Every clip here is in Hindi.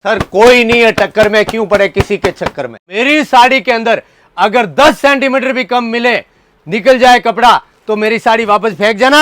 सर कोई नहीं है टक्कर में, क्यों पड़े किसी के चक्कर में। मेरी साड़ी के अंदर अगर 10 सेंटीमीटर भी कम मिले, निकल जाए कपड़ा, तो मेरी साड़ी वापस फेंक जाना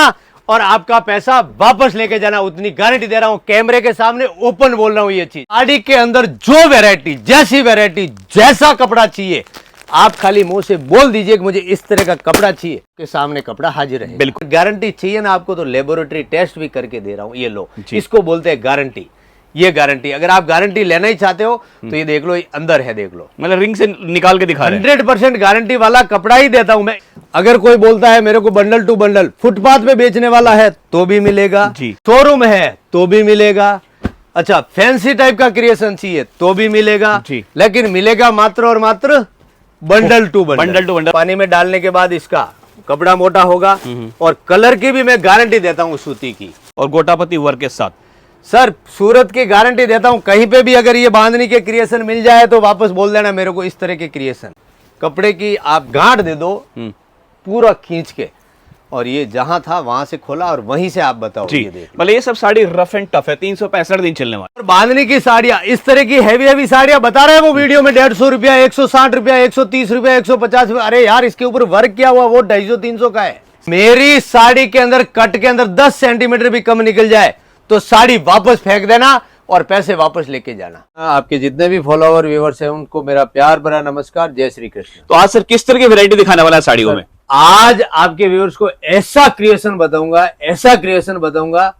और आपका पैसा वापस लेके जाना, उतनी गारंटी दे रहा हूं। कैमरे के सामने ओपन बोल रहा हूं ये चीज। साड़ी के अंदर जो वैरायटी, जैसी वैरायटी, जैसा कपड़ा चाहिए, आप खाली मुंह से बोल दीजिए कि मुझे इस तरह का कपड़ा चाहिए, के सामने कपड़ा हाजिर है। बिल्कुल। गारंटी चाहिए ना आपको, तो लेबोरेटरी टेस्ट भी करके दे रहा हूं। ये लो, इसको बोलते हैं गारंटी। ये गारंटी, अगर आप गारंटी लेना ही चाहते हो तो ये देख लो, ये अंदर है, देख लो। मतलब रिंग से निकाल के दिखा रहे हैं। 100% गारंटी वाला कपड़ा ही देता हूं मैं। अगर कोई बोलता है मेरे को बंडल टू बंडल, फुटपाथ पे बेचने वाला है तो भी मिलेगा जी, शोरूम है तो भी मिलेगा, अच्छा फैंसी टाइप का क्रिएशन चाहिए तो भी मिलेगा जी, लेकिन मिलेगा मात्र और मात्र bundle to bundle. Bundle to bundle. पानी में डालने के बाद इसका कपड़ा मोटा होगा और कलर की भी मैं गारंटी देता हूं सूती की, और गोटापति वर्क के साथ। सर सूरत की गारंटी देता हूं। कहीं पे भी अगर ये बांधनी के क्रिएशन मिल जाए तो वापस बोल देना मेरे को इस तरह के क्रिएशन। कपड़े की आप गांठ दे दो पूरा खींच के, और ये जहां था वहां से खोला और वहीं से आप बताओ। जी, ये देख मतलब ये सब साड़ी रफ एंड टफ है, 365 दिन चलने वाली। और बांधनी की साड़ियां, इस तरह की हैवी साड़ियां बता रहे हैं वो वीडियो में 150 रुपया, 160 रुपया, 130 रुपया, 150 रुपया। अरे यार इसके ऊपर वर्क किया हुआ वो 250-300 का है। मेरी साड़ी के अंदर कट के अंदर 10 सेंटीमीटर भी कम निकल जाए तो साड़ी वापस फेंक देना और पैसे वापस लेके जाना। आपके जितने भी फॉलोअर व्यूअर्स हैं उनको मेरा प्यार भरा नमस्कार, जय श्री कृष्ण। तो आज सर किस तरह की वैरायटी दिखाने वाला है साड़ियों में? आज आपके व्यूअर्स को ऐसा क्रिएशन बताऊंगा,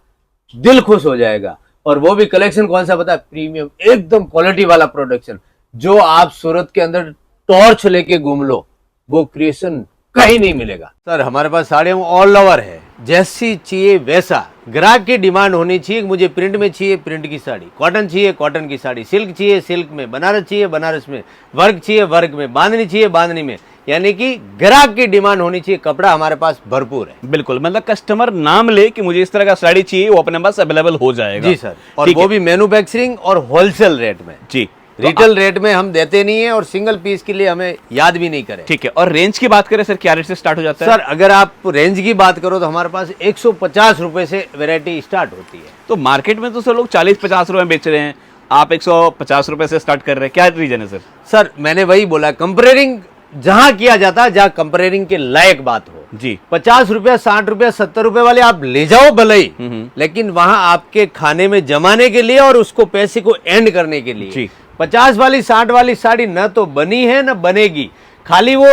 दिल खुश हो जाएगा। और वो भी कलेक्शन कौन सा पता है? प्रीमियम, एकदम क्वालिटी वाला प्रोडक्शन, जो आप सूरत के अंदर टॉर्च लेके घूम लो, वो क्रिएशन कहीं नहीं मिलेगा। सर हमारे पास साड़ियां ऑल ओवर है, जैसी चाहिए वैसा। ग्राहक की डिमांड होनी चाहिए, मुझे प्रिंट में चाहिए प्रिंट की साड़ी, कॉटन चाहिए कॉटन की साड़ी, सिल्क चाहिए सिल्क में, बनारस चाहिए बनारस में, वर्क चाहिए वर्क में, बांधनी चाहिए बांधनी में, यानी कि ग्राहक की डिमांड होनी चाहिए। कपड़ा हमारे पास भरपूर है। बिल्कुल, मतलब कस्टमर नाम ले कि मुझे इस तरह का साड़ी चाहिए, वो अपने पास अवेलेबल हो जाएगा। जी सर, और वो भी मैन्युफैक्चरिंग और होलसेल रेट में। जी, रिटेल रेट में हम देते नहीं है और सिंगल पीस के लिए हमें याद भी नहीं करें। ठीक है। और रेंज की बात करें सर, क्या रेट से स्टार्ट हो जाता है? सर अगर आप रेंज की बात करो तो हमारे पास 150 रुपए से वैरायटी स्टार्ट होती है। तो मार्केट में तो सर लोग 40-50 रुपए बेच रहे हैं, आप 150 रुपए से स्टार्ट कर रहे हैं, क्या रीजन है सर? सर मैंने वही बोला, कंपेयरिंग जहां किया जाता है जहां कंपेयरिंग के लायक बात हो। जी, 50 रुपया 60 रुपया 70 रुपए वाले आप ले जाओ भले ही, लेकिन वहां आपके खाने में जमाने के लिए और उसको पैसे को एंड करने के लिए जी। 50 वाली 60 वाली साड़ी न तो बनी है न बनेगी, खाली वो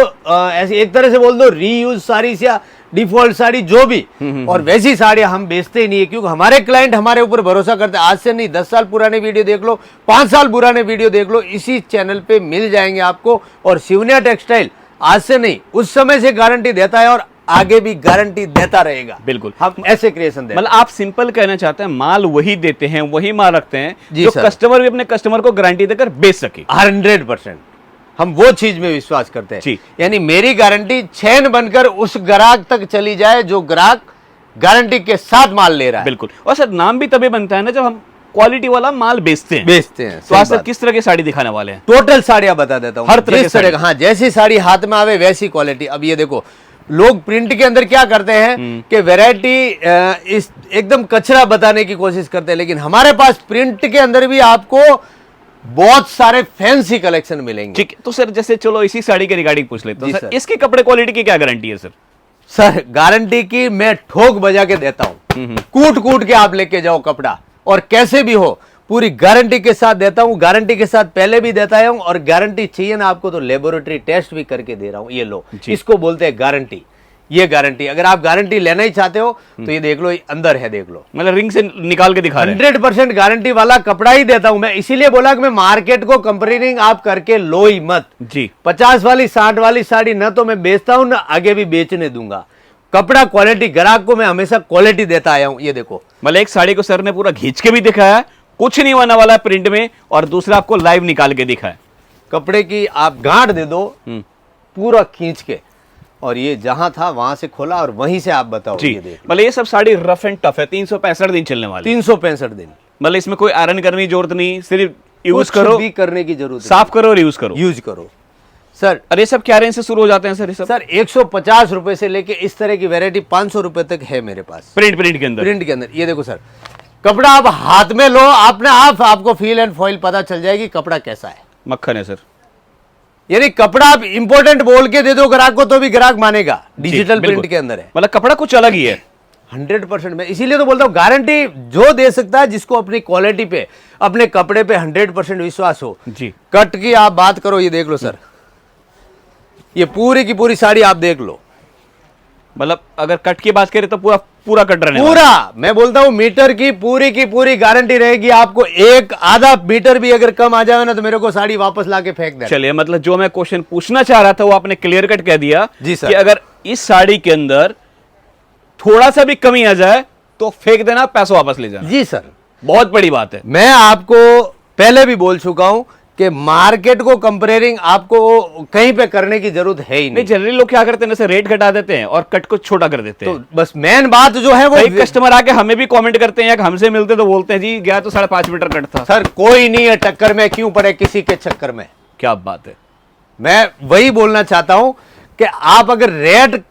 ऐसे एक तरह से बोल दो रीयूज साड़ी या डिफॉल्ट साड़ी जो भी। और वैसी साड़ियां हम बेचते ही नहीं है, क्योंकि हमारे क्लाइंट हमारे ऊपर भरोसा करते हैं। आज से नहीं, 10 साल पुराने वीडियो देख लो, 5 साल पुराने वीडियो देख लो, इसी चैनल पे मिल जाएंगे आपको। और शिवनिया टेक्सटाइल आज से नहीं, उस समय से गारंटी देता है और आगे भी गारंटी देता रहेगा। बिल्कुल, हम ऐसे क्रिएशन देते हैं। मतलब आप सिंपल कहना चाहते हैं, माल वही देते हैं, वही माल रखते हैं जी जो सर। कस्टमर भी अपने कस्टमर को गारंटी देकर बेच सके। 100% हम वो चीज में विश्वास करते हैं। जी। यानी मेरी गारंटी चैन बनकर उस ग्राहक तक चली जाए जो ग्राहक गारंटी के साथ माल ले रहा है। बिल्कुल। और सर नाम भी तभी बनता है ना जब हम क्वालिटी वाला माल बेचते हैं। तो आज सर किस तरह की साड़ी दिखाने वाले हैं? टोटल साड़ियां बता देता हूं, हर तरह की साड़ी। हाँ, जैसी साड़ी हाथ में आवे वैसी क्वालिटी। अब ये देखो, लोग प्रिंट के अंदर क्या करते हैं कि वैरायटी इस एकदम कचरा बताने की कोशिश करते हैं, लेकिन हमारे पास प्रिंट के अंदर भी आपको बहुत सारे फैंसी कलेक्शन मिलेंगे। ठीक है। तो सर जैसे चलो इसी साड़ी के रिगार्डिंग पूछ लेते जी हैं, सर सर। इसकी कपड़े क्वालिटी की क्या गारंटी है सर? सर गारंटी की मैं ठोक बजा के देता हूं, कूट कूट के आप लेके जाओ कपड़ा, और कैसे भी हो पूरी गारंटी के साथ देता हूं। गारंटी के साथ पहले भी देता हूं, और गारंटी चाहिए ना आपको तो लेबोरेटरी टेस्ट भी करके दे रहा हूं। ये लो, इसको बोलते हैं गारंटी। ये गारंटी, अगर आप गारंटी लेना ही चाहते हो तो ये देख लो, ये अंदर है, देख लो। मतलब रिंग से निकाल के दिखा रहे हैं। 100% गारंटी वाला कपड़ा ही देता हूं मैं, इसीलिए बोला कि मैं मार्केट को कंपेयरिंग आप करके लो ही मत। जी, 50 वाली 60 वाली साड़ी न तो मैं बेचता हूं, ना आगे भी बेचने दूंगा। कपड़ा क्वालिटी, ग्राहक को मैं हमेशा क्वालिटी देता आया हूं। ये देखो, मतलब एक साड़ी को सर ने पूरा खींच के भी दिखाया, कुछ नहीं होने वाला प्रिंट में, और दूसरा आपको लाइव निकाल के दिखाया। कपड़े की आप गांठ दे दो पूरा खींच के, और ये जहां था वहां से खोला और वहीं से आप बताओ। जी, ये देख, मतलब ये सब साड़ी रफ एंड टफ है, 365 दिन चलने वाली। 365 दिन, मतलब इसमें कोई आयरन करने की जरूरत नहीं, सिर्फ यूज कुछ करो, भी करने की जरूरत साफ करो और यूज करो। यूज करो सर। और ये सब क्या रेंज से शुरू हो जाते हैं सर? ये सब सर 150 रुपए से लेके इस तरह की वैरायटी 500 रुपए तक है मेरे पास, प्रिंट के अंदर। प्रिंट के अंदर। ये देखो सर, कपड़ा आप हाथ में लो, आपको फील एंड फॉइल पता चल जाएगी कपड़ा कैसा है। मक्खन है सर। यानी कपड़ा आप इंपोर्टेंट बोल के दे दो ग्राहक को तो भी ग्राहक मानेगा, डिजिटल प्रिंट के अंदर है। मतलब कपड़ा कुछ अलग ही है 100%। मैं इसीलिए तो बोलता हूं गारंटी जो दे सकता है जिसको अपनी क्वालिटी पे, अपने कपड़े पे 100% विश्वास हो। जी। कट की आप बात करो, ये देख लो सर, ये पूरी की पूरी साड़ी आप देख लो। मतलब अगर कट की बात करें तो पूरा पूरा कट रहने वाला पूरा, मैं बोलता हूं मीटर की पूरी गारंटी रहेगी। आपको एक आधा मीटर भी अगर कम आ जाए ना तो मेरे को साड़ी वापस लाके फेंक दे। चलिए, मतलब जो मैं क्वेश्चन पूछना चाह रहा था वो आपने क्लियर कट कह दिया जी सर। कि अगर इस साड़ी के अंदर थोड़ा सा भी कमी आ जाए तो फेंक देना, पैसा वापस ले जाना। जी सर, बहुत बड़ी बात है। मैं आपको पहले भी बोल चुका हूं कि मार्केट को कंपेयरिंग आपको कहीं पे करने की जरूरत है ही नहीं। जनरली लोग क्या करते हैं, जैसे रेट घटा देते हैं और कट को छोटा कर देते हैं। तो बस मेन बात जो है वो, कई कस्टमर आके हमें भी कमेंट करते हैं या हमसे मिलते तो बोलते हैं जी गया तो 5.5 मीटर कट था। सर कोई नहीं है टक्कर में, क्यों पड़े किसी के चक्कर में। क्या बात है। मैं वही बोलना चाहता हूं कि आप अगर रेट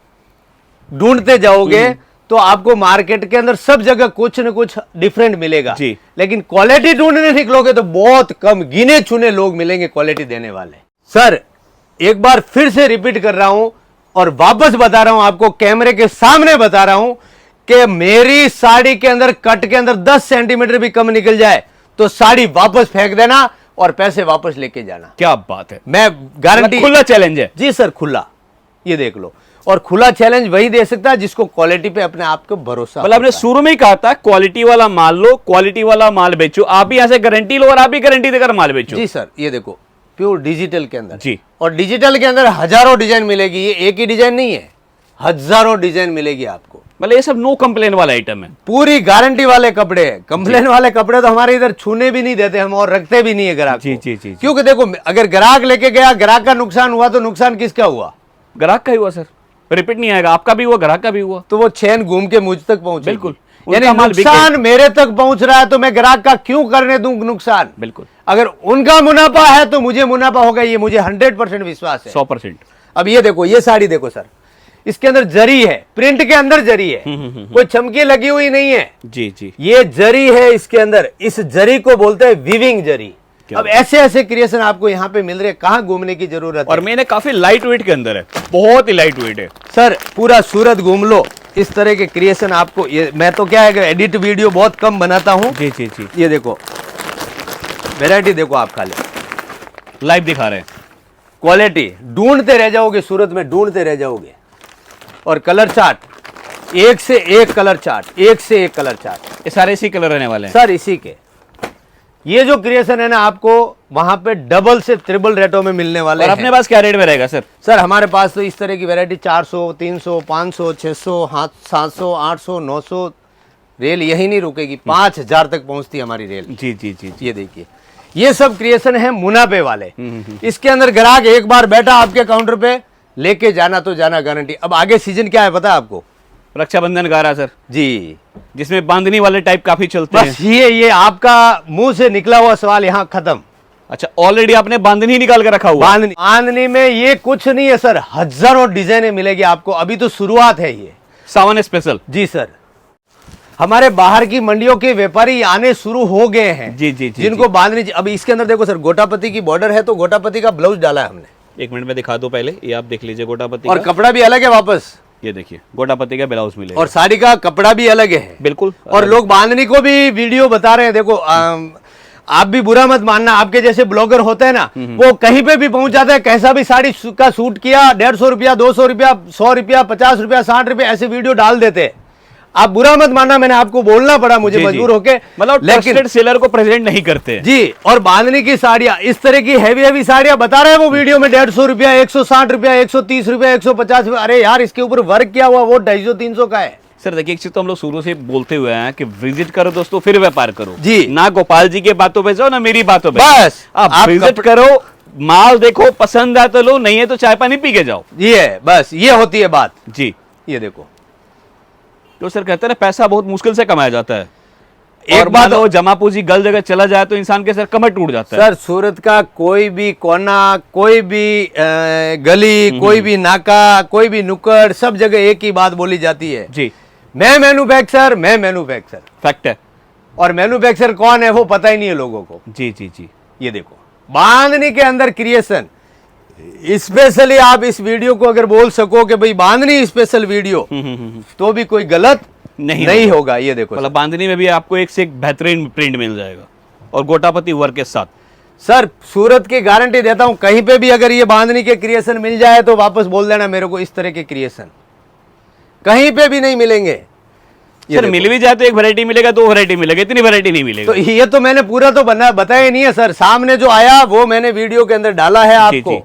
ढूंढते जाओगे तो आपको मार्केट के अंदर सब जगह कुछ न कुछ डिफरेंट मिलेगा जी। लेकिन क्वालिटी ढूंढने निकलोगे तो बहुत कम गिने चुने लोग मिलेंगे क्वालिटी देने वाले। सर एक बार फिर से रिपीट कर रहा हूं और वापस बता रहा हूं आपको, कैमरे के सामने बता रहा हूं कि मेरी साड़ी के अंदर कट के अंदर 10 सेंटीमीटर भी कम निकल जाए तो साड़ी वापस फेंक देना और पैसे वापस लेके जाना। क्या बात है। मैं गारंटी, खुला चैलेंज है। जी सर, खुला, ये देख लो। और खुला चैलेंज वही दे सकता है जिसको क्वालिटी पे अपने आप को भरोसा। मतलब आपने शुरू में ही कहा था क्वालिटी वाला माल लो, क्वालिटी वाला माल बेचो। आप भी ऐसे गारंटी लो और आप भी गारंटी देकर माल बेचो। जी सर, ये देखो प्योर डिजिटल के अंदर जी। और डिजिटल के अंदर हजारों डिजाइन मिलेगी, ये एक ही डिजाइन नहीं है, हजारों डिजाइन मिलेगी आपको। मतलब ये सब नो कंप्लेन वाला आइटम है। पूरी गारंटी वाले कपड़े हैं। कंप्लेन वाले कपड़े तो हमारे इधर छूने भी नहीं देते हम और रखते भी नहीं है ग्राहक जी को। जी जी। क्योंकि देखो अगर ग्राहक लेके गया, ग्राहक का नुकसान हुआ तो नुकसान किसका हुआ? ग्राहक का ही हुआ सर, रिपीट नहीं आएगा। आपका भी हुआ, ग्राहक का भी हुआ। तो वो चेन घूम के मुझ तक पहुंचे। बिल्कुल। यानी उनका माल नुकसान मेरे तक पहुंच रहा है तो मैं ग्राहक का क्यों करने दूं नुकसान? बिल्कुल। अगर उनका मुनाफा है तो मुझे मुनाफा होगा, ये मुझे 100% विश्वास है। 100%। अब ये देखो, ये साड़ी देखो सर, इसके अंदर जरी है, प्रिंट के अंदर जरी है, कोई चमकी लगी हुई नहीं है। जी जी। ये जरी है इसके अंदर, इस जरी को बोलते हैं वीविंग जरी। अब ऐसे ऐसे क्रिएशन आपको यहाँ पे मिल रहे हैं, कहाँ घूमने की जरूरत और है। मैंने काफी लाइट वेट के अंदर है, बहुत ही लाइट वेट है सर। पूरा सूरत घूम लो, इस तरह के क्रिएशन आपको, ये मैं तो क्या है एडिट वीडियो बहुत कम बनाता हूँ। जी जी जी। ये देखो वैरायटी देखो आप, खाली लाइव दिखा रहे हैं। क्वालिटी ढूंढते रह जाओगे, सूरत में ढूंढते रह जाओगे। और कलर चार्ट, एक से एक कलर चार्ट, एक से एक कलर चार्ट। ये सारे इसी कलर रहने वाले हैं सर इसी के। ये जो क्रिएशन है ना आपको वहां पे डबल से ट्रिपल रेटों में मिलने वाले और हैं। अपने पास क्या रेट में रहेगा सर? सर हमारे पास तो इस तरह की वैरायटी 400, 300, 500, 600, 700, 800, 900, रेल यही नहीं रुकेगी, 5000 तक पहुंचती है हमारी रेल। जी जी जी। ये देखिए, ये सब क्रिएशन है मुनाफे वाले। इसके अंदर ग्राहक एक बार बैठा आपके काउंटर पे, लेके जाना तो जाना गारंटी। अब आगे सीजन क्या है पता है आपको? रक्षाबंधन गा रहा सर जी, जिसमें बांधनी वाले टाइप काफी चलते हैं। बस ये आपका मुंह से निकला हुआ सवाल यहाँ खत्म। अच्छा, ऑलरेडी आपने बांधनी निकाल के रखा हुआ? बांधनी में ये कुछ नहीं है सर, हजारों डिजाइने मिलेगी आपको, अभी तो शुरुआत है ये। सावन स्पेशल। जी सर, हमारे बाहर की मंडियों के व्यापारी आने शुरू हो गए हैं। जी जी जी। जिनको बांधनी, अब इसके अंदर देखो सर, गोटापति की बॉर्डर है तो गोटापति का ब्लाउज डाला है हमने। 1 मिनट में दिखा दो पहले, ये आप देख लीजिए गोटापति और का। कपड़ा भी अलग है वापस, ये देखिए गोटापति का ब्लाउज मिलेगा। और साड़ी का कपड़ा भी अलग है। बिल्कुल। और लोग बांधनी को भी वीडियो बता रहे हैं। देखो आप भी बुरा मत मानना, आपके जैसे ब्लॉगर होते हैं ना, वो कहीं पे भी पहुंच जाते हैं, कैसा भी साड़ी का सूट किया, 150 रुपया, 200 रुपया, 100 रुपया, 50 रुपया, 60 रुपया, ऐसे वीडियो डाल देते हैं। आप बुरा मत मानना, मैंने आपको बोलना पड़ा, मुझे मजबूर होके। मतलब ट्रस्टेड सेलर को प्रेजेंट नहीं करते जी। और बांधनी की साड़ियां, इस तरह की हैवी साड़ियां बता रहे हैं वो वीडियो में, 150 रुपया, 160 रुपया, 130 रुपया, 150 रुपया। अरे यार, इसके ऊपर वर्क किया हुआ वो 250-300 का है। सर देखिए, एक चीज तो हम लोग शुरू से बोलते हुए हैं कि विजिट करो दोस्तों, फिर व्यापार करो। जी। ना गोपाल जी के बातों पे जाओ, ना मेरी बातों पे। बस आप विजिट करो, माल देखो, पसंद आए तो लो, नहीं है तो चाय पानी पी के जाओ। ये है, बस ये होती है बात। जी। ये देखो, तो सर कहते हैं ना, पैसा बहुत मुश्किल से कमाया जाता है। एक बात वो जमा पूंजी गल जगह चला जाए तो इंसान के सर कमर टूट जाता है। सर सूरत का कोई भी कोना, कोई भी गली, कोई भी नाका, कोई भी नुक्कड़, सब जगह एक ही बात बोली जाती है। जी। मैं मैन्युफैक्चर, मैं मैन्युफैक्चर। फैक्ट है। और मैन्युफैक्चरर कौन है वो पता ही नहीं है लोगों को। जी जी जी, ये देखो बांधनी के अंदर क्रिएशन, स्पेशली आप इस वीडियो को अगर बोल सको कि भाई बांधनी स्पेशल वीडियो, तो भी कोई गलत नहीं होगा। ये देखो मतलब बांधनी में भी आपको एक से एक बेहतरीन प्रिंट मिल जाएगा और गोटापति वर्क के साथ। सर सूरत की गारंटी देता हूं, कहीं पे भी अगर ये बांधनी के क्रिएशन मिल जाए तो वापस बोल देना मेरे को, इस तरह के क्रिएशन कहीं पे भी नहीं मिलेंगे। सर मिल भी जाए तो एक वैरायटी मिलेगा, दो वैरायटी मिलेगा, इतनी वैरायटी नहीं मिलेगा। तो ये तो मैंने पूरा तो बताया नहीं है सर, सामने जो आया वो मैंने वीडियो के अंदर डाला है आपको।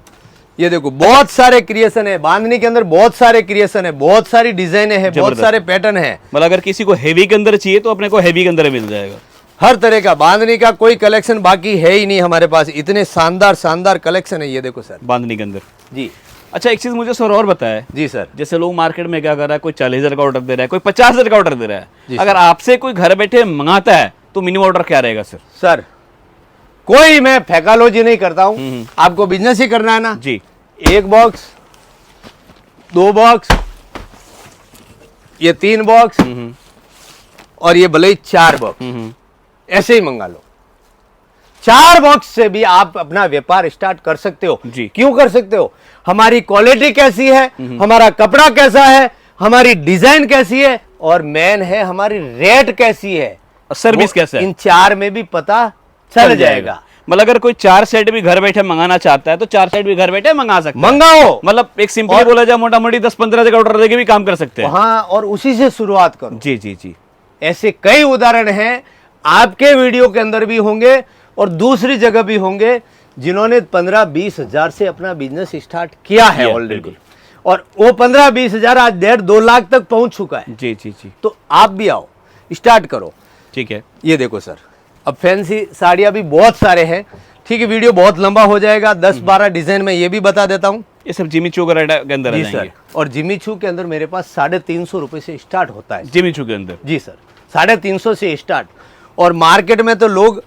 ये देखो बहुत सारे क्रिएशन है बांधनी के अंदर, बहुत सारे क्रिएशन है, बहुत सारी डिजाइन है, बहुत सारे पैटर्न है। मतलब अगर किसी को हेवी के अंदर चाहिए तो अपने को हेवी के अंदर मिल जाएगा। हर तरह का बांधनी का कोई कलेक्शन बाकी है ही नहीं हमारे पास, इतने शानदार शानदार कलेक्शन है। ये देखो सर बांधनी के अंदर जी। अच्छा एक चीज मुझे सर और बताया जी सर, जैसे लोग मार्केट में क्या कर रहा है, कोई 40,000 का ऑर्डर दे रहा है, कोई 50,000 का ऑर्डर दे रहा है, अगर आपसे कोई घर बैठे मंगाता है तो मिनिमम ऑर्डर क्या रहेगा सर? सर कोई मैं फेकालॉजी नहीं करता हूं, आपको बिजनेस ही करना है ना जी। 1 बॉक्स, 2 बॉक्स, ये 3 बॉक्स और ये भले ही 4 बॉक्स, ऐसे ही मंगा लो। 4 बॉक्स से भी आप अपना व्यापार स्टार्ट कर सकते हो जी। क्यों कर सकते हो? हमारी क्वालिटी कैसी है, हमारा कपड़ा कैसा है, हमारी डिजाइन कैसी है, और मेन है हमारी रेट कैसी है, सर्विस कैसा है, इन 4 में भी पता चल जाएगा। मतलब अगर कोई 4 सेट भी घर बैठे मंगाना चाहता है तो 4 सेट भी घर बैठे मंगा सकते हैं। मंगाओ, मतलब एक सिंपली बोला जाए मोटा मोटी 10-15 का ऑर्डर देके भी काम कर सकते हैं। हाँ, और उसी से शुरुआत करो। जी जी जी, ऐसे कई उदाहरण हैं, आपके वीडियो के अंदर भी होंगे और दूसरी जगह भी होंगे, जिन्होंने 15-20 हजार से अपना बिजनेस स्टार्ट किया है ऑलरेडी, और वो 15-20 हजार आज 1.5-2 लाख तक पहुंच चुका है। जी जी जी, तो आप भी आओ, स्टार्ट करो। ठीक है। ये देखो सर, अब फैंसी साड़ियां भी बहुत सारे हैं, ठीक है, वीडियो बहुत लंबा हो जाएगा, 10-12 डिजाइन में ये भी बता देता हूं। ये सब जिमी चू के अंदर जी सर, और जिमी चू के अंदर मेरे पास 350 रुपए से स्टार्ट होता है। जिमी चू के अंदर जी सर, 350 से स्टार्ट, और मार्केट में तो लोग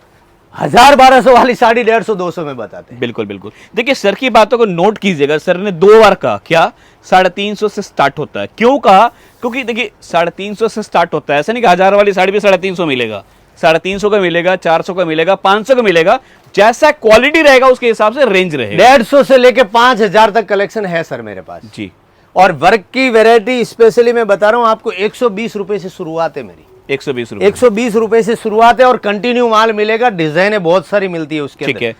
1000-1200 वाली साड़ी 150-200 में बताते हैं। बिल्कुल बिल्कुल। देखिए सर की बातों को नोट कीजिएगा, सर ने 2 बार कहा क्या 350 से स्टार्ट होता है। क्यों कहा? क्योंकि देखिए 350 से स्टार्ट होता है, ऐसा नहीं कि 1000 वाली साड़ी भी 350 मिलेगा, 350 का मिलेगा, 400 का मिलेगा, 500 का मिलेगा, जैसा क्वालिटी रहेगा उसके हिसाब से रेंज रहेगा। 150 से लेके 5000 तक कलेक्शन है सर मेरे पास जी। और वर्क की वैरायटी स्पेशली मैं बता रहा हूं आपको, 120 रुपए से शुरुआत है मेरी। 120 रुपए, 120 रुपए से शुरुआत है, और कंटिन्यू माल मिलेगा। डिजाइने बहुत सारी मिलती है उसके ठीक अंदर। है।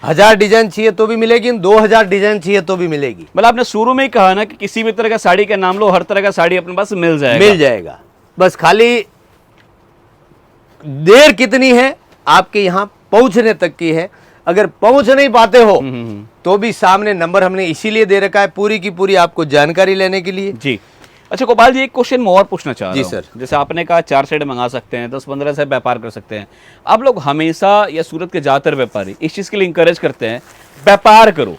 1000 डिजाइन चाहिए तो भी मिलेगी, 2000 डिजाइन चाहिए तो भी मिलेगी। मतलब आपने शुरू में ही कहा ना कि किसी भी तरह का साड़ी का नाम लो, हर तरह का साड़ी अपने पास मिल जाएगा। बस खाली देर कितनी है आपके यहाँ पहुंचने तक की है। अगर पहुंच नहीं पाते हो तो भी सामने नंबर हमने इसीलिए दे रखा है, पूरी की पूरी आपको जानकारी लेने के लिए। जी। अच्छा गोपाल जी, एक क्वेश्चन मैं और पूछना चाह रहा हूं। जी सर। जैसे आपने कहा 4 सेट मंगा सकते हैं, 10-15 से व्यापार कर सकते हैं। आप लोग हमेशा, या सूरत के ज्यादातर व्यापारी इस चीज के लिए इंकरेज करते हैं, व्यापार करो,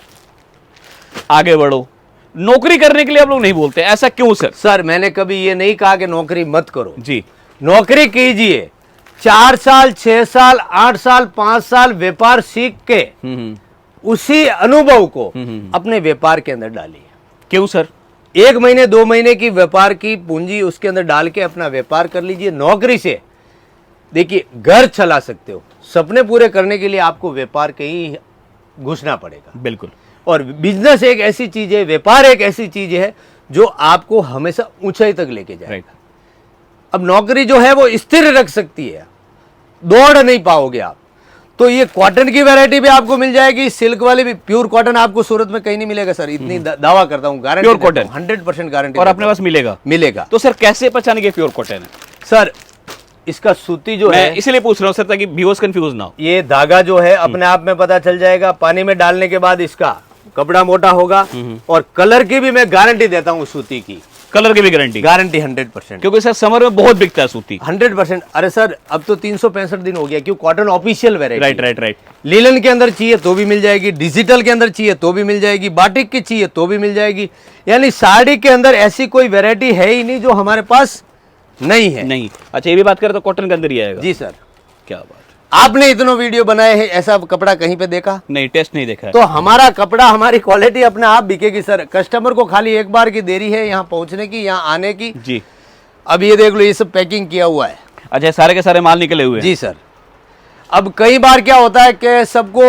आगे बढ़ो, नौकरी करने के लिए आप लोग नहीं बोलते, ऐसा क्यों सर? सर मैंने कभी ये नहीं कहा कि नौकरी मत करो। जी। नौकरी कीजिए, 4 साल, 6 साल, 8 साल, 5 साल व्यापार सीख के उसी अनुभव को अपने व्यापार के अंदर डालिए। क्यों सर? 1 महीने 2 महीने की व्यापार की पूंजी उसके अंदर डाल के अपना व्यापार कर लीजिए। नौकरी से देखिए घर चला सकते हो, सपने पूरे करने के लिए आपको व्यापार के ही घुसना पड़ेगा। बिल्कुल। और बिजनेस एक ऐसी चीज है, व्यापार एक ऐसी चीज है जो आपको हमेशा ऊंचाई तक लेके जाएगा। अब नौकरी जो है वो स्थिर रख सकती है, दौड़ नहीं पाओगे आप। तो ये कॉटन की वैरायटी भी आपको मिल जाएगी, सिल्क वाली भी। प्योर कॉटन आपको सूरत में कहीं नहीं मिलेगा सर, इतनी दावा करता हूँ, गारंटी। Pure cotton 100% guarantee. और अपने पास मिलेगा। तो सर कैसे पहचाने के प्योर कॉटन है? सर इसका सूती जो है, इसलिए पूछ रहा हूँ सर ताकि व्यूअर्स कंफ्यूज ना हो। ये धागा जो है अपने आप में पता चल जाएगा। पानी में डालने के बाद इसका कपड़ा मोटा होगा, और कलर की भी मैं गारंटी देता हूँ सूती की। कलर की भी गारंटी 100%। क्योंकि सर समर में बहुत बिकता है सूती। 100%। अरे सर अब तो 365 दिन हो गया, क्यों? Cotton official variety. राइट। लीलन के अंदर चाहिए तो भी मिल जाएगी, डिजिटल के अंदर चाहिए तो भी मिल जाएगी, बाटिक की चाहिए तो भी मिल जाएगी। यानी साड़ी के अंदर ऐसी कोई वैरायटी है ही नहीं जो हमारे पास नहीं है। नहीं। अच्छा ये भी बात करें तो कॉटन के अंदर ही आएगा। जी सर। क्या बात। आपने इतना वीडियो बनाए हैं, ऐसा कपड़ा कहीं पे देखा? नहीं, टेस्ट नहीं देखा है। तो हमारा कपड़ा, हमारी क्वालिटी अपने आप बिकेगी सर। कस्टमर को खाली एक बार की देरी है यहाँ पहुंचने की, यहाँ आने की। जी। अब ये देख लो, ये सब पैकिंग किया हुआ है। अच्छा, सारे के सारे माल निकले हुए हैं। जी सर। अब कई बार क्या होता है कि सबको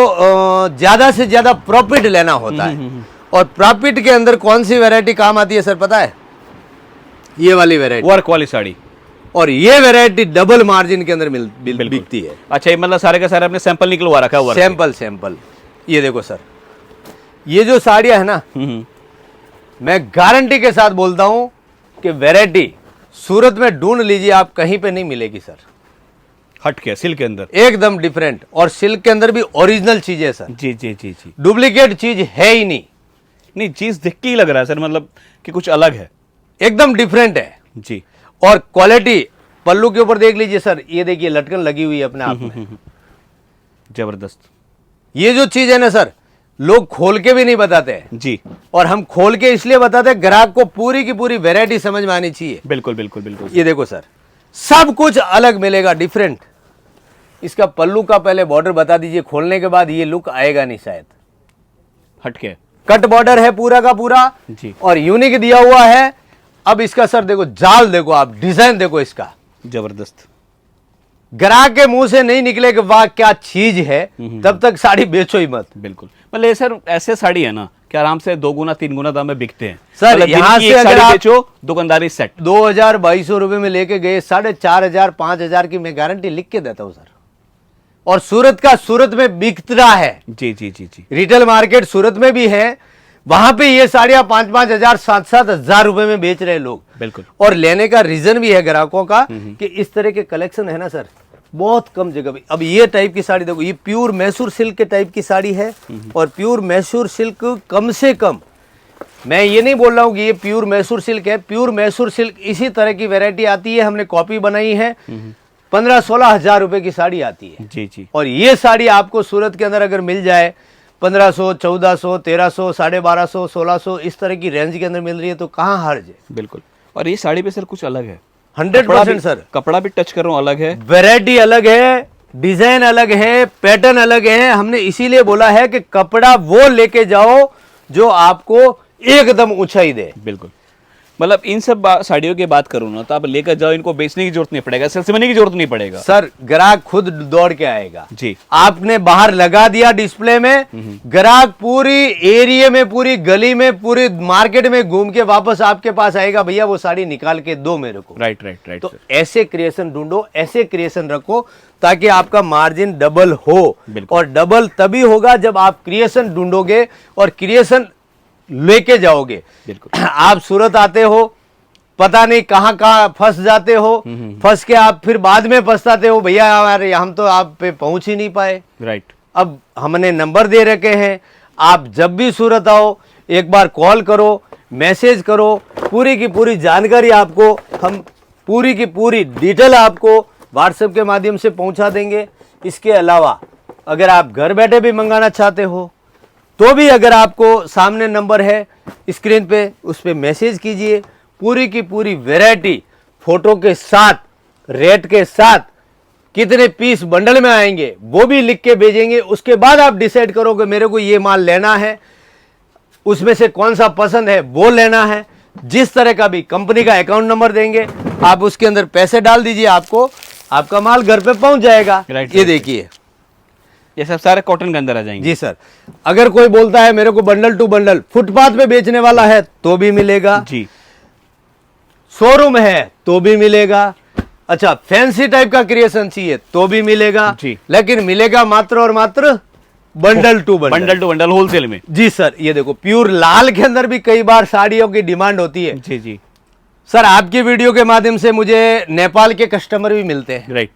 ज्यादा से ज्यादा प्रॉफिट लेना होता है, और प्रॉफिट के अंदर कौन सी वैरायटी काम आती है सर पता है? ये वाली वैरायटी, वर्क वाली साड़ी। और ये वैरायटी डबल मार्जिन के अंदर बिकती है। अच्छा, ये मतलब सारे के सारे अपने सैंपल निकलवा रखा है वर्क के। सैंपल ये देखो सर, ये जो साड़ियां है ना, मैं गारंटी के साथ बोलता हूं कि वैरायटी सूरत में ढूंढ लीजिए, आप कहीं पे नहीं मिलेगी सर। हट के सिल्क के अंदर एकदम डिफरेंट, और सिल्क के अंदर भी ओरिजिनल चीज है सर। जी जी जी जी। डुप्लीकेट चीज है ही नहीं। नहीं, चीज देख के ही लग रहा है सर, मतलब कि कुछ अलग है। एकदम डिफरेंट है जी। और क्वालिटी पल्लू के ऊपर देख लीजिए सर, ये देखिए लटकन लगी हुई है अपने आप में। जबरदस्त। ये जो चीज है ना सर, लोग खोल के भी नहीं बताते हैं, जी, और हम खोल के इसलिए बताते हैं, ग्राहक को पूरी की पूरी वैरायटी समझ में आनी चाहिए। बिल्कुल बिल्कुल बिल्कुल। ये देखो सर, सब कुछ अलग मिलेगा, डिफरेंट। इसका पल्लू का पहले बॉर्डर बता दीजिए, खोलने के बाद ये लुक आएगा नहीं शायद। हट के कट बॉर्डर है पूरा का पूरा जी, और यूनिक दिया हुआ है। अब इसका सर देखो, जाल देखो आप, डिजाइन देखो इसका, जबरदस्त। ग्राहक के मुंह से नहीं निकले कि वाह क्या चीज है, तब तक साड़ी बेचो ही मत। बिल्कुल, मतलब ये सर ऐसे साड़ी है ना कि आराम से 2 गुना 3 गुना दाम में बिकते हैं सर। मतलब यहाँ दिन की से एक अगर साड़ी आप बेचो, दुकानदारी सेट। 2200 रुपए में लेके गए, 4500 5000 की मैं गारंटी लिख के देता हूं सर। और सूरत का, सूरत में बिक रहा है। जी जी जी जी। रिटेल मार्केट सूरत में भी है, वहां पे ये साड़ियां 5-5 हजार 7-7 हजार रुपए में बेच रहे हैं लोग। बिल्कुल। और लेने का रीजन भी है ग्राहकों का कि इस तरह के कलेक्शन है ना सर, बहुत कम जगह पे। अब ये टाइप की साड़ी देखो, ये प्योर मैसूर सिल्क के टाइप की साड़ी है, और प्योर मैसूर सिल्क कम से कम, मैं ये नहीं बोल रहा हूँ कि ये प्योर मैसूर सिल्क है, प्योर मैसूर सिल्क इसी तरह की वैरायटी आती है, हमने कॉपी बनाई है, 15-16 हजार रुपए की साड़ी आती है। जी जी। और ये साड़ी आपको सूरत के अंदर अगर मिल जाए 1500, 1400, 1300, 1250, 1600 इस तरह की रेंज के अंदर मिल रही है, तो कहाँ हर्ज है? बिल्कुल। और ये साड़ी पे सर कुछ अलग है, 100% सर। कपड़ा भी टच कर रहा हूँ, अलग है, वैरायटी अलग है, डिजाइन अलग है, पैटर्न अलग है। हमने इसीलिए बोला है कि कपड़ा वो लेके जाओ जो आपको एकदम ऊंचाई दे। बिल्कुल। मतलब इन सब साड़ियों की बात करूँ ना, तो आप लेकर जाओ, इनको बेचने की जरूरत नहीं पड़ेगा, सेल्स मैन की जरूरत नहीं पड़ेगा सर। ग्राहक खुद दौड़ के आएगा जी। आपने बाहर लगा दिया डिस्प्ले में, ग्राहक पूरी एरिया में, पूरी गली में, पूरी मार्केट में घूम के वापस आपके पास आएगा, भैया वो साड़ी निकाल के दो मेरे को। Right right right. तो ऐसे क्रिएशन ढूंढो, ऐसे क्रिएशन रखो, ताकि आपका मार्जिन डबल हो। और डबल तभी होगा जब आप क्रिएशन ढूंढोगे और क्रिएशन लेके जाओगे। बिल्कुल। आप सूरत आते हो, पता नहीं कहां कहां फंस जाते हो, फंस के आप फिर बाद में पछताते हो, भैया यार हम तो आप पे पहुंच ही नहीं पाए। राइट। अब हमने नंबर दे रखे हैं, आप जब भी सूरत आओ एक बार कॉल करो, मैसेज करो, पूरी की पूरी जानकारी आपको हम, पूरी की पूरी डिटेल आपको व्हाट्सएप के माध्यम से पहुंचा देंगे। इसके अलावा अगर आप घर बैठे भी मंगाना चाहते हो तो भी, अगर आपको सामने नंबर है स्क्रीन पे, उस पर मैसेज कीजिए, पूरी की पूरी वैरायटी फोटो के साथ, रेट के साथ, कितने पीस बंडल में आएंगे वो भी लिख के भेजेंगे। उसके बाद आप डिसाइड करो कि मेरे को ये माल लेना है, उसमें से कौन सा पसंद है वो लेना है। जिस तरह का भी कंपनी का अकाउंट नंबर देंगे, आप उसके अंदर पैसे डाल दीजिए, आपको आपका माल घर पे पहुंच जाएगा। ये देखिए, ये सब सारे कॉटन के अंदर आ जाएंगे। जी सर। अगर कोई बोलता है मेरे को बंडल टू बंडल फुटपाथ पे बेचने वाला है तो भी मिलेगा जी, शोरूम है तो भी मिलेगा, अच्छा फैंसी टाइप का क्रिएशन चाहिए तो भी मिलेगा जी। लेकिन मिलेगा मात्र और मात्र bundle to bundle. Bundle to bundle wholesale में। जी सर। ये देखो, प्योर लाल के अंदर भी कई बार साड़ियों की डिमांड होती है। जी जी। सर आपकी वीडियो के माध्यम से मुझे नेपाल के कस्टमर भी मिलते हैं, राइट।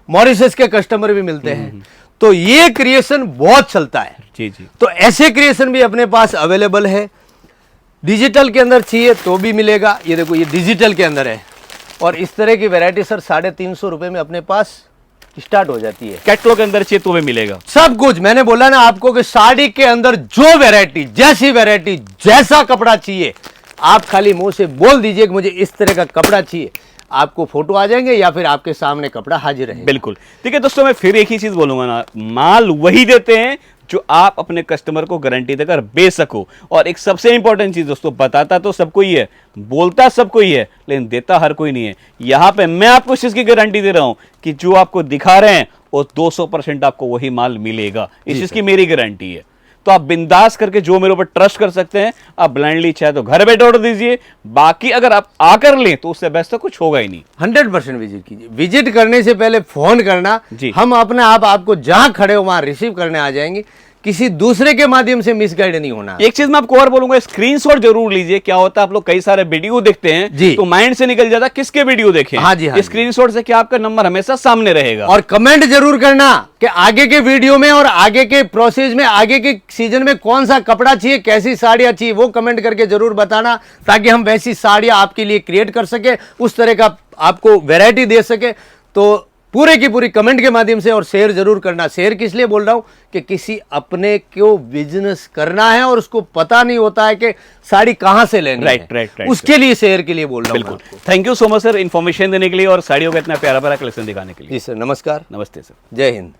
मॉरिशस के कस्टमर भी मिलते हैं, तो ये क्रिएशन बहुत चलता है। जी जी। तो ऐसे क्रिएशन भी अपने पास अवेलेबल है। डिजिटल के अंदर चाहिए तो भी मिलेगा। ये देखो, ये डिजिटल के अंदर है, और इस तरह की वैरायटी सर 350 रुपए में अपने पास स्टार्ट हो जाती है। कैटलॉग के अंदर चाहिए तो भी मिलेगा सब कुछ। मैंने बोला ना आपको कि साड़ी के अंदर जो वैरायटी, जैसी वैरायटी, जैसा कपड़ा चाहिए, आप खाली मुंह से बोल दीजिए कि मुझे इस तरह का कपड़ा चाहिए, आपको फोटो आ जाएंगे या फिर आपके सामने कपड़ा हाजिर रहेगा। बिल्कुल ठीक है दोस्तों, मैं फिर एक ही चीज बोलूंगा ना, माल वही देते हैं जो आप अपने कस्टमर को गारंटी देकर बेच सको। और एक सबसे इंपॉर्टेंट चीज दोस्तों, बताता तो सबको ही है, बोलता सबको ही है, लेकिन देता हर कोई नहीं है। यहां पे मैं आपको इस चीज की गारंटी दे रहा हूं कि जो आपको दिखा रहे हैं वो 200% आपको वही माल मिलेगा, इस चीज की मेरी गारंटी है। तो आप बिंदास करके जो मेरे ऊपर ट्रस्ट कर सकते हैं, आप ब्लाइंडली चाहे तो घर बैठे ऑर्डर दीजिए, बाकी अगर आप आकर लें तो उससे बेस्ट तो कुछ होगा ही नहीं। 100% विजिट कीजिए। विजिट करने से पहले फोन करना, जी। हम अपने आप आपको जहां खड़े हो वहां रिसीव करने आ जाएंगे। किसी दूसरे के माध्यम से मिसगाइड नहीं होना। एक चीज मैं आपको और बोलूंगा, स्क्रीनशॉट जरूर लीजिए। क्या होता है आप लोग कई सारे वीडियो देखते हैं जी। तो माइंड से निकल जाता किसके वीडियो देखें। हाँ जी, हाँ जी। स्क्रीनशॉट से क्या आपका नंबर हमेशा सामने रहेगा। और कमेंट जरूर करना कि आगे के वीडियो में और आगे के प्रोसेस में, आगे के सीजन में कौन सा कपड़ा चाहिए, कैसी साड़ियां चाहिए, वो कमेंट करके जरूर बताना, ताकि हम वैसी साड़ियां आपके लिए क्रिएट कर सके, उस तरह का आपको वैरायटी दे सके। तो पूरे की पूरी कमेंट के माध्यम से, और शेयर जरूर करना। शेयर किस लिए बोल रहा हूं कि किसी अपने को बिजनेस करना है और उसको पता नहीं होता है कि साड़ी कहां से लेनी है। राइट, उसके लिए शेयर के लिए बोल रहा हूं। बिल्कुल, thank you so much sir information देने के लिए और साड़ियों का इतना प्यारा प्यारा कलेक्शन दिखाने के लिए। जी सर, नमस्कार, नमस्ते सर। जय हिंद।